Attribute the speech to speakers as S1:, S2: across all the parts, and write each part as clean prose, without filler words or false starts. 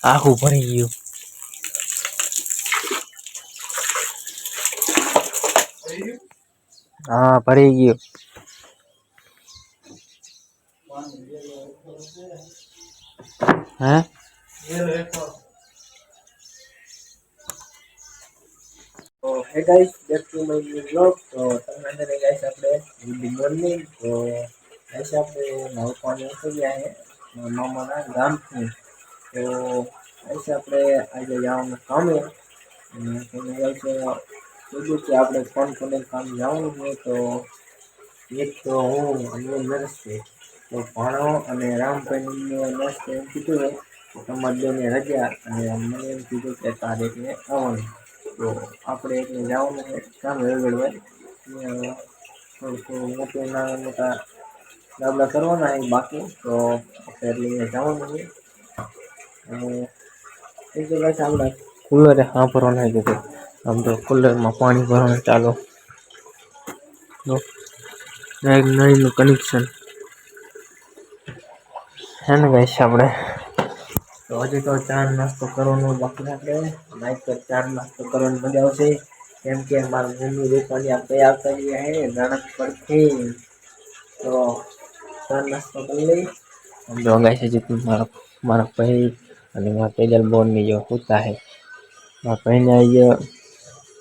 S1: આખું ભરી ગયું. હા ભરી ગયું. હે તો હે guys back to my new blog. તો તમને અંદર ગાઈસ આપણે ગુડ મોર્નિંગ. તો ગાઈસ આપણે નવ પાણી થઈ ગયા છે મામાના ગામથી. તો ગાઈસ આપણે આજે જવાનું કામે અને તમે ગાઈસ કીધું કે આપણે ફોન કરીને કામ જવાનું હોય. તો એક તો હું અને નરેશભાઈ તો ભાણો અને રામભાઈને નરેશભાઈ એમ કીધું હોય તમારે બેને રજા અને મને એમ કીધું કે તારે એકને આવવાનું. તો આપણે એકને જવાનું છે કામ રગડવા થોડું મોટું નાના મોટા ડાબલા કરવાના છે બાકી. તો એટલે જવાનું છે અને એ તો ગાઈસ આપણે કુલરે ભરવા નાખ્યું હતું. આમ તો કુલરમાં પાણી ભરવાનું ચાલુ. એક નળીનું કનેક્શન હે ને ગાઈસ આપણે તો હજી તો ચા નાસ્તો કરવાનો બાકી આપણે નાઈટ પર ચા નાસ્તો કરવાની મજા આવશે. કેમ કે મારા મમ્મી રૂપાણી આપણે આવતા રહ્યા હે નાનક પરથી. તો ચા નાસ્તો કરી લઈ. જો ગાઈસ હજી મારા ભાઈ અને મારા તેજલ બોનની જો હુતા હે. મારા ભાઈને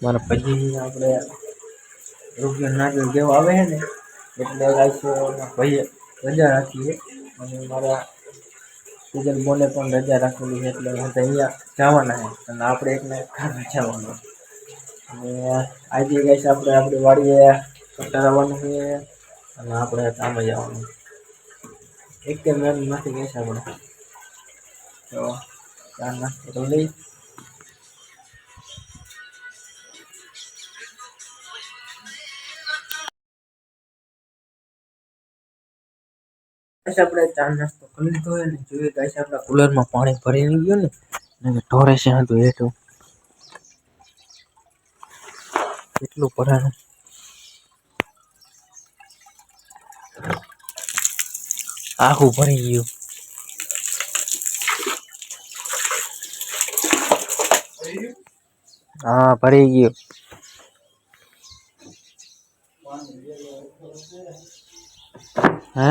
S1: મારા પછી આપણે રૂપિયા નારિયેળ દેવા આવે છે ને એટલે ગાઈસ ભાઈએ રજા રાખી છે અને મારા તેજલ બોને પણ રજા રાખેલી છે એટલે અહીંયા જવાના છે અને આપણે એકને કામે જવાનું. અને આજે ગાઈસ આપણે આપણી વાડીએ કટારવાનું છે અને આપણે કામે જવાનું. એક કે મેન નથી ગાઈસ આપણે. તો ચા નાસ્તો કરી લઈ. ગાઈસ આપણે ચા નાસ્તો કરી લીધો હોય ને જોઈએ ગાઈસ આપણા કુલરમાં પાણી ભરી ગયું ને ઢોરે છે હતું એટલું કેટલું ભરાણું આખું ભરી ગયું. હા ભરી ગયું. હે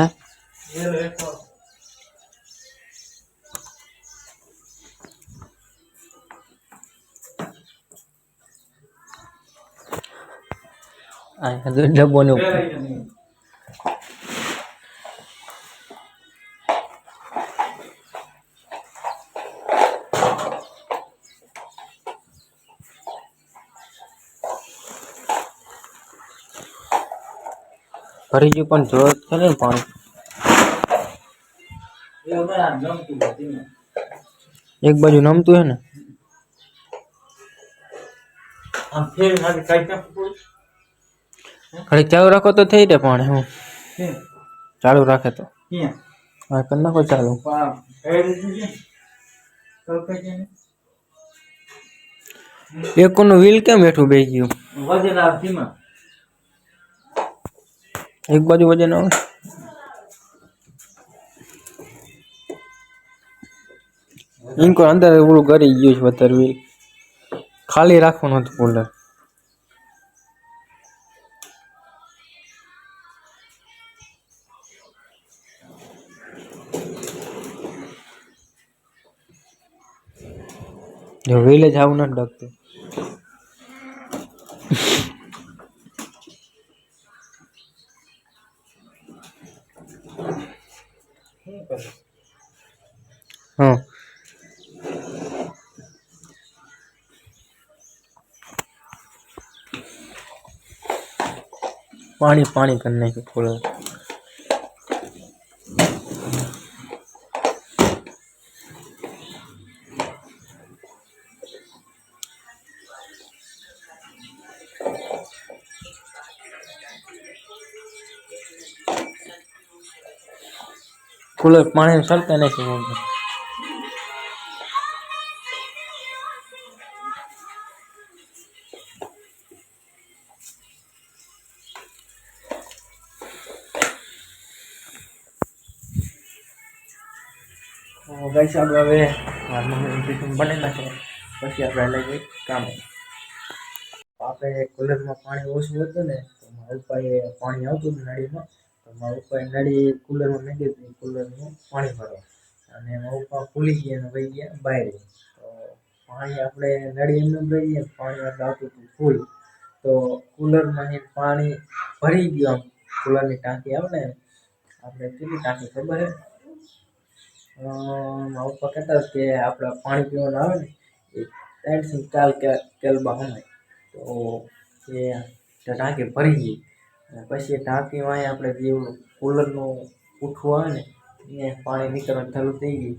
S1: આ ડબ્બો ને ભરી ગયું પણ જોર છે ને પાણી એક બાજુ નમતું હે ને ઘડી ચાલુ રાખો તો થઈ જાય પાણી. હું ચાલુ રાખે તો હા કરી નાખો ચાલુ. એકોનું વ્હીલ કેમ બેઠું બે ગયું એક બાજુ વજન આવે. ઇનકો અંદર ઓલું ગરી ગયું છે વધારે વ્હીલ ખાલી રાખવાનું હતું કુલર. જો વ્હીલ જ આવું નથી ડગતું. હા પાણી પાણી કરી નાખ્યું કુલર. કુલર પાણી સરતા નથી. ગાઈસ આપણે હવે મારી મમ્મી ટિફિન બની નાખે પછી આપણે લઈ કામે. આપણે કુલરમાં પાણી ઓછું હતું ને તો મારા પપ્પાએ પાણી આવતું નળીમાં, તો મારા પપ્પાએ નળી કુલરમાં નાખી દીધી, કુલરનું પાણી ભરો અને મારા પપ્પા ભૂલી ગયા અને વહી ગયા બહાર. તો પાણી આપણે નળી એમને ભરીએ, પાણી આપણે આવતું હતું ફૂલ, તો કુલરમાંથી પાણી ભરી ગયું. આમ કુલરની ટાંકી આવે ને, આપણે કેટલી ટાંકી ખબર છે? મારા પપ્પા કહેતા કે આપણે પાણી પીવાનું આવે ને એ 3 થી 4 કેલબા હમાય. તો એ ટાંકી ભરી ગઈ અને પછી ટાંકીમાં આપણે જે કુલરનું ઉઠવું આવે ને એ પાણી નીકળવાનું ચાલુ થઈ ગયું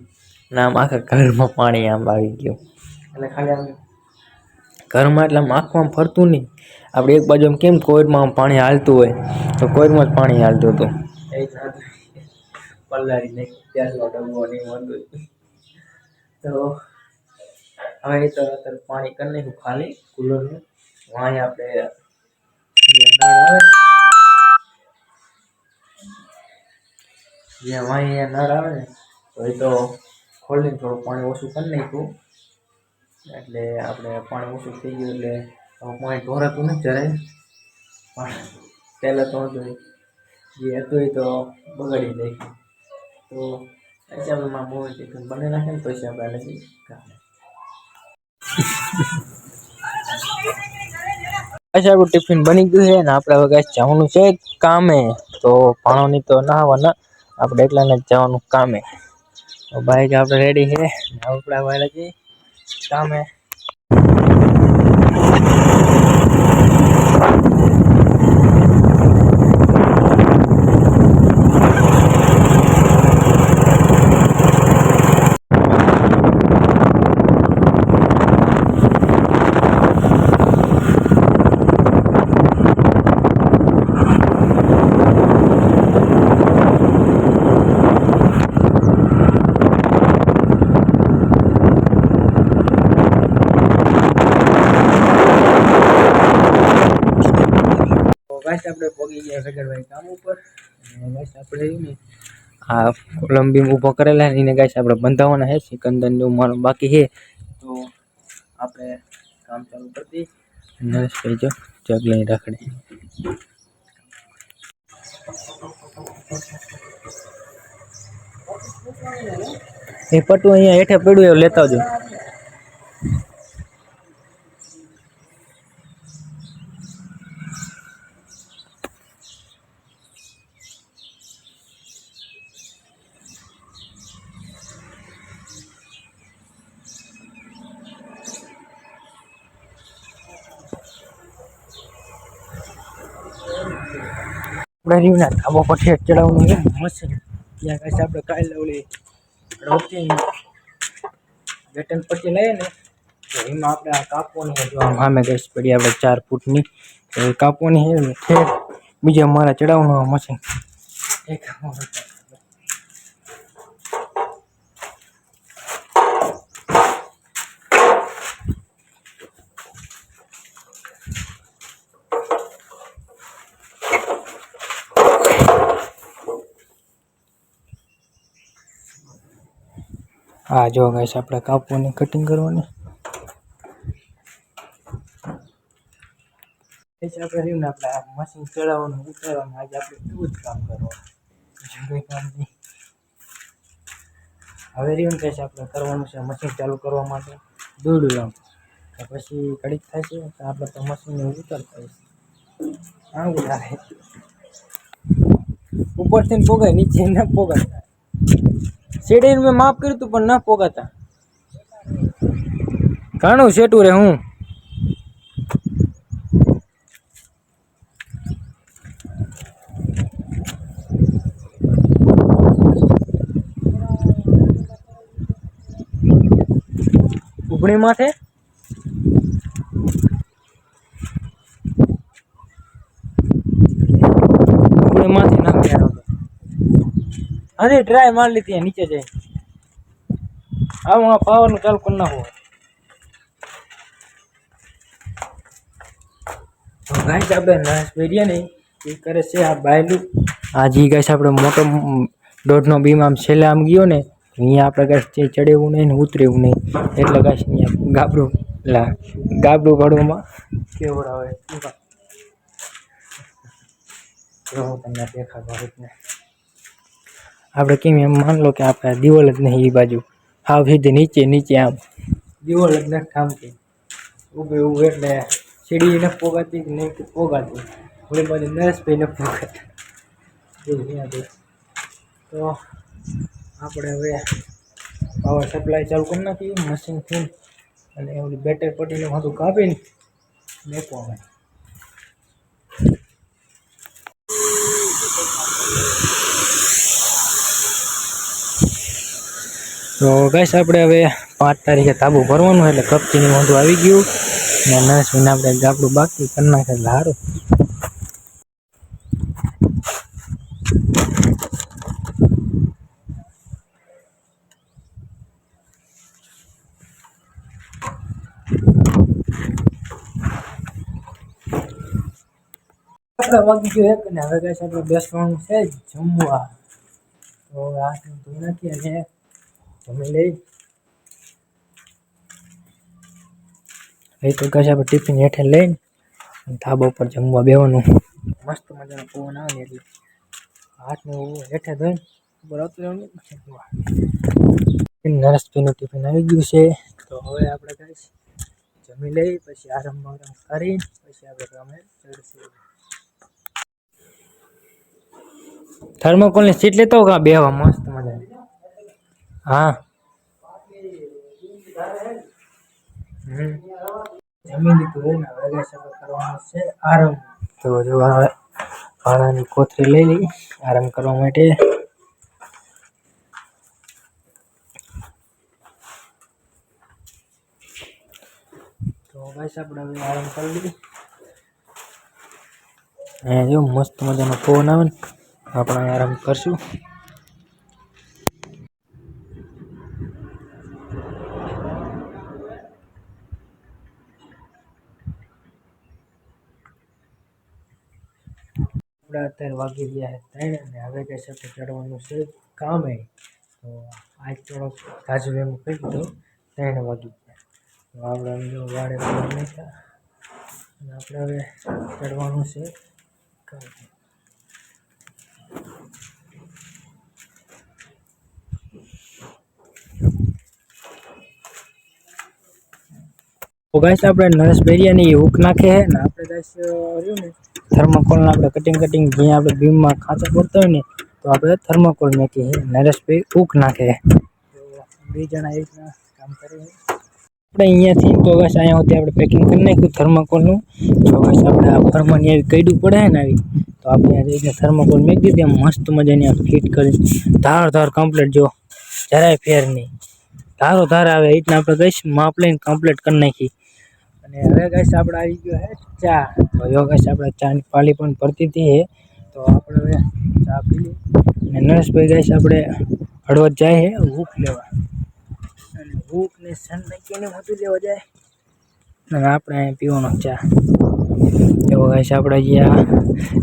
S1: અને આમ આખા ઘરમાં પાણી આમ આવી ગયું. એટલે ખાલી આમ ઘરમાં એટલે આમ આંખમાં ફરતું નહીં. આપણે એક બાજુ આમ કેમ કોઈરમાં આમ પાણી હાલતું હોય તો કોઈરમાં જ પાણી હાલતું હતું. એ પલ્લારી નાખી ત્યારનો ડબ્બો નહીં વાંધો. તો હવે તો અત્યારે પાણી કરી નાખ્યું ખાલી કુલરનું. વાંહે આપણે જે વાંહે નળ આવે ને તો એ તો ખોલીને થોડું પાણી ઓછું કરી નાખ્યું. એટલે આપણે પાણી ઓછું થઈ ગયું એટલે પાણી ઢોરાતું નથી જરાય. પણ પહેલાં તો હતું જે હતું એ તો બગાડી નાખ્યું. તો પછી આપણે મારા મમ્મી ટિફિન બની નાખે ને પછી આપણે લગી કામે. પછી આપણું ટિફિન બની ગયું છે ને આપણે હવે ગાઈસ જવાનું છે કામે. તો ભણવાની તો ના આવવાના, આપણે એકલાને જ જવાનું કામે. તો બાઈક આપણે રેડી છે, આપણે હવે લગી કામે. આપણે પહોંચી ગયા સગરભાઈ કામ ઉપર. અને ગાઈસ આપણે ને આ કોલમ બીમ ઊભો કરેલા ને એને ગાઈસ આપણે બંધાવવાના છે. સિકંદર ને મારું બાકી છે, તો આપણે કામ ચાલુ કરી દઈએ. નરેશભાઈ જો જગ લઈ રાખડે. એ પટું અહીંયા હેઠે પડ્યું એવું લેતા આવજો. આપણે રીવના ધાબા પર ઠેઠ ચડાવવાનું છે મશીન. ત્યાં કાંઈ આપણે કાલે ઓલી રોટી બેટન પટ્ટી લઈએ ને તો એમાં આપણે આ કાપવાની જો આમે ગેસ પડી આપણે 4 ફૂટની તો એ કાપવાની છે ને ઠેઠ બીજા મારા ચડાવવાનું મશીન. એક હા જો ગાઈસ આપણે કાપવાની કટિંગ કરવાની. આપણે રહ્યું ને આપણે આ મશીન ચડાવવાનું ઉતારવાનું આજે આપણે એવું જ કામ કરવાનું. જરૂરી કામ નહીં. હવે રહ્યું ને આપણે કરવાનું છે મશીન ચાલુ કરવા માટે દોરડું લાવવું. તો પછી ઘડીક થશે તો આપણે તો મશીનને ઉતારતા હશે. આવું થાય ઉપરથી પોગાય નીચે ન પોગાતા. શેડીને મેં માફ કર્યું હતું પણ ન પોગાતા. ઘણું શેટું રે હું ઉગણી માથે નાખી. અરે ટ્રાય માર લીધી નીચે જઈ. આવું પાવર નું ચાલુ કરી નાખો. ગાઈસ આપણે નરેશ ભેડિયા ને એ કરે છે આ બાયલું. આ જી ગાઈસ આપણે મોટો દોઢનો બીમ આમ છેલ્લે આમ ગયો ને અહીંયા આપણે કાંઈ ચડેવું નહીં ને ઉતરેવું નહીં એટલે કાંઈ અહીંયા ગાબડું ઘડવામાં કેવડ આવે હું તમને દેખાડવા રીતને આપણે કેમ એમ માન લો કે આપણે દિવાલ જ નહીં એ બાજુ હાવ સીધી નીચે આમ દિવાલ જ નથી થામતી ઊભું એટલે સીડી ન પોગાતી કે નહીં પોગાતી ઓલી બાજુ નરેશભાઈ ન પોગાતા તો આપણે હવે પાવર સપ્લાય ચાલુ કરી નાખીએ મશીનથી અને ઓલી બેટરી પટ્ટીને બધું કાપીને મેકવામાં તો ગાઈસ આપણે હવે 5 તારીખે તાબુ ભરવાનું એટલે કપચીની વાંધું આવી ગયું ને નરેશભાઈને આપણે ગાબડું બાકી કરી નાખે એટલે સારું આપણે વાગી ગયો એક ને હવે ગાઈસ આપણે બેસવાનું છે જમવા તો આ ધોઈ નાખીએ અને જમી લઈ તો ગાઈસ આપણે ટિફિન હેઠે લઈને ધાબા ઉપર જમવા બેવાનું મસ્ત મજાનો પવન આવે એટલે હાથને હેઠે ધોઈને ઉપર ઉતરવાનું નરેશભાઈનું ટિફિન આવી ગયું છે તો હવે આપણે ગાઈસ જમી લઈ પછી આરામ કરી પછી આપણે કામે ચડશું થર્મોકોલની સીટ લેતો કા બેહવા મસ્ત મજા હા જમી લીધું હોય ને હવે કરવાનું છે આરામ તો જો ભાડાની કોથળી લઈ લઈ આરામ કરવા માટે તો ગાઈસ આપણે હવે આરામ કરી લઈએ અહીંયા જો મસ્ત મજાનો પવન આવે ને આપણે આરામ કરશું અત્યારે વાગી રહ્યા છે 3 અને હવે કઈ સાથે ચડવાનું છે કામે તો આજ થોડોક તાજું એમ કહી દીધું 3 વાગી ગયા તો આપણે જો વાડે નહીં અને આપણે હવે ચડવાનું છે કામે તો ગાઈસ આપણે નરેશભાઈની હુક નાખે છે ને આપણે ગાઈસ રહ્યું ને થર્મોકોલને આપણે કટિંગ જ્યાં આપણે બીમમાં ખાંચો પડતો હોય ને તો આપણે થર્મોકોલ નાખીએ નરેશભાઈ હુક નાખે તો 2 જણા એક કામ કરે આપણે અહીંયાથી તો ગાઈસ અહીંયા સુધી આપણે પેકિંગ કરી નાખ્યું થર્મોકોલનું જો ગાઈસ આપણે આ ફરમાની આવી કઈડું પડે ને આવી તો આપણે આ જઈને થર્મોકોલ મેકી દીધી આમ મસ્ત મજાની આ ફિટ કરી ધાર કમ્પ્લીટ જો જરાય ફેર નહીં ધાર આવે એટલે આપણે ગાઈસ માપ લઈને કમ્પ્લીટ કરી નાખી અને હવે ગાઈસ આપણે આવી ગયો છે ચા તો જો ગાઈસ આપણે ચાની પાલી પણ પડતી હતી તો આપણે હવે ચા પી લઈ અને નરેશભાઈ ગાઈસ આપણે હળવદ જાય છે હૂક લેવા અને હૂક ને સન નાખીને બધું લેવા જાય અને આપણે પીવાનો ચા એવો ગાઈસ આપણે જ્યાં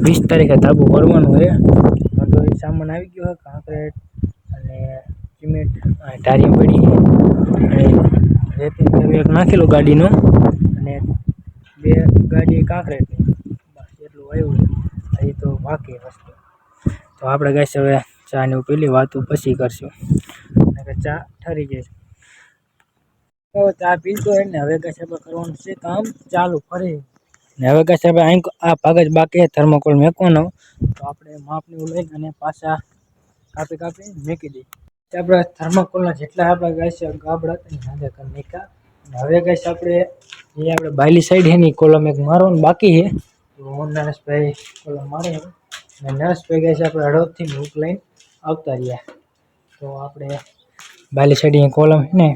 S1: 20 તારીખે ધાબુ ભરવાનું છે બધો સામાન આવી ગયો છે કાંકરેટ અને સિમેન્ટ ટારી પડી અને રેતી એક નાખેલું ગાડીનું અને 2 ગાડી કાંકરેટની બસ એટલું આવ્યું છે હજી તો બાકી વસ્તુ તો આપણે ગાઈસ હવે ચા ને પેલી વાતો પછી કરશું કે ચા ઠરી જાય તો ચા પીતો હોય ને હવે ગાઈસ આપણે કરવાનું છે કામ ચાલુ ફરી ને હવે ગાઈસ આપણે અહીં આ ભાગ જ બાકી થર્મોકોલ મેકવાનો તો આપણે માપની લઈને અને પાછા કાપી મેકી દઈએ આપણે થર્મોકોલના જેટલા આપણે ગાઈસ ગાબડા હતા ને કરી નાખ્યા હવે ગાઈસ આપણે જે આપણે બાયલી સાઈડ છે ને કોલમ એક મારવાનું બાકી છે તો નરેશભાઈ કોલમ મારે અને નરેશભાઈ ગાઈસ આપણે હળવદથી હૂક લઈને આવતા રહ્યા તો આપણે બાયલી સાઈડ કોલમ છે ને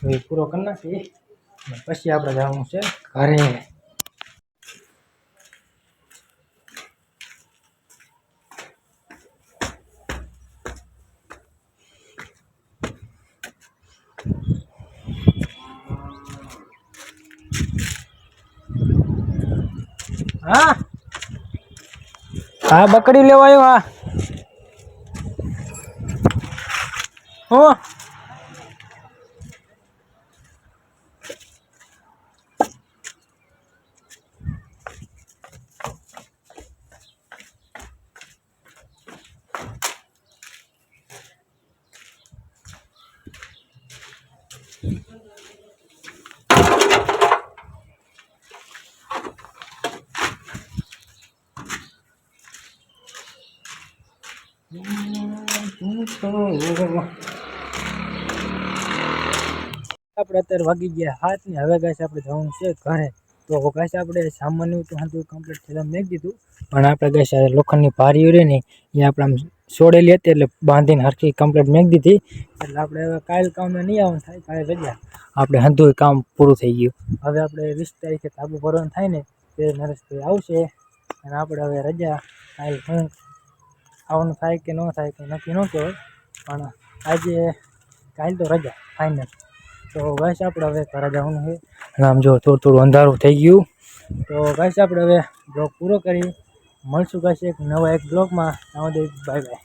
S1: એ પૂરો કરી નાખીએ અને પછી આપણે જવાનું છે ઘરે हाँ हाँ बकरी ले आयो हाँ હું આપણે અત્યારે વાગી ગયા 7 ને હવે ગાઈસ આપણે જવાનું છે ઘરે. તો ગાઈસ આપણે સામાન્ય તો હતું કમ્પ્લીટ થયેલા મેં કીધું, પણ આપણે ગાઈસ લોખંડની ભારીઓ રહી ને એ આપણે આમ છોડેલી હતી એટલે બાંધીને હરખી કમ્પ્લીટ મેં દીધી. એટલે આપણે હવે કાલ કામે નહીં આવવાનું થાય, કાલે રજા. આપણે હંધું કામ પૂરું થઈ ગયું. હવે આપણે 20 તારીખે ધાબુ ભરવાનું થાય ને તે નરેશભાઈ આવશે અને આપણે હવે રજા. કાલ હું આવવાનું થાય કે ન થાય કે નક્કી ન કહેવાય, પણ આજે કાલ તો રજા ફાઇનલ. તો ગાઈસ આપણે હવે ઘરે જવાનું છે. આમ જો થોડું અંધારું થઈ ગયું. તો ગાઈસ આપણે હવે બ્લોગ પૂરો કરી મળશું ગાઈસ એક નવા બ્લોગમાં. Bye bye.